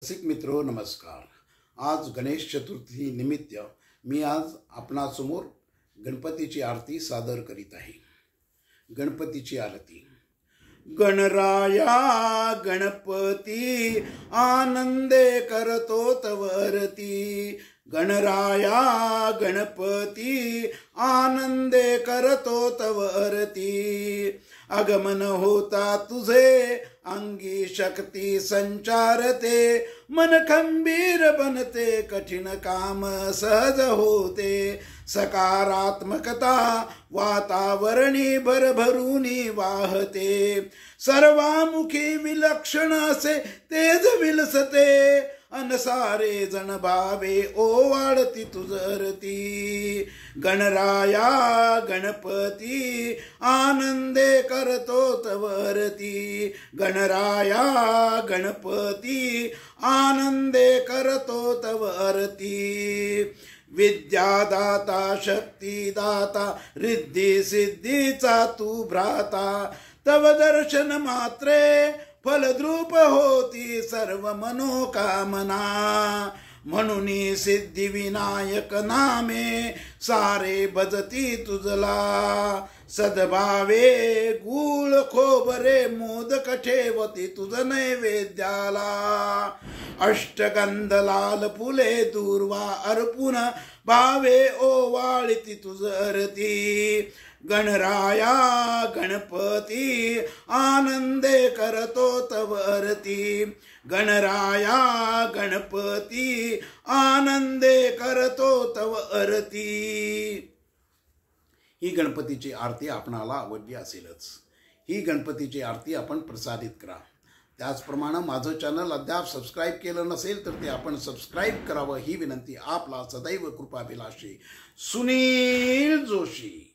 रसिक मित्रो नमस्कार। आज गणेश चतुर्थी निमित्त मी आज आपणासमोर गणपतीची आरती सादर करीत आहे। गणपतीची आरती। गणराया गणपती आनंदे करतो तवरती, गणराया गणपती आनंदे करतो तवरती, आगमन होता तुझे अंगी शक्ती संचारते, मन खंबीर बनते कठीण काम सहज होते, सकारात्मकता वातावरणी भरभरूनी वाहते, सर्वामुखी विलक्षण असे तेज विलसते, अनसारे जण भावे ओवाळती तुझरती, गणराया गणपती आनंदे करतो तवरती, गणराया गणपती आनंदे करतो तवरती, विद्यादाता शक्तिदाता रिद्धी सिद्धीचा तू भ्राता, तव दर्शन मात्रे फलद्रूप होती सर्व मनोकामना, म्हणून सिद्धी विनायक नामे सारे भजती तुझला, सद्भावे गुळ खोबरे मोदक ठेवती तुझ नैवेद्याला, अष्टगंध लाल फुले दूर्वा अर्पुन भावे ओवाळती तुझरती, गणराया गणपती आनंदे करतो तवरती, गणराया गणपती आनंदे करतो तवरती। ही गणपतीची आरती आपणाला आवडली असेलच। ही गणपतीची आरती आपण प्रसारित करा। त्याचप्रमाणे माझं चॅनल अद्याप सबस्क्राईब केलं नसेल तर ते आपण सबस्क्राईब करावं ही विनंती आपला सदैव कृपाभिलाषी सुनील जोशी।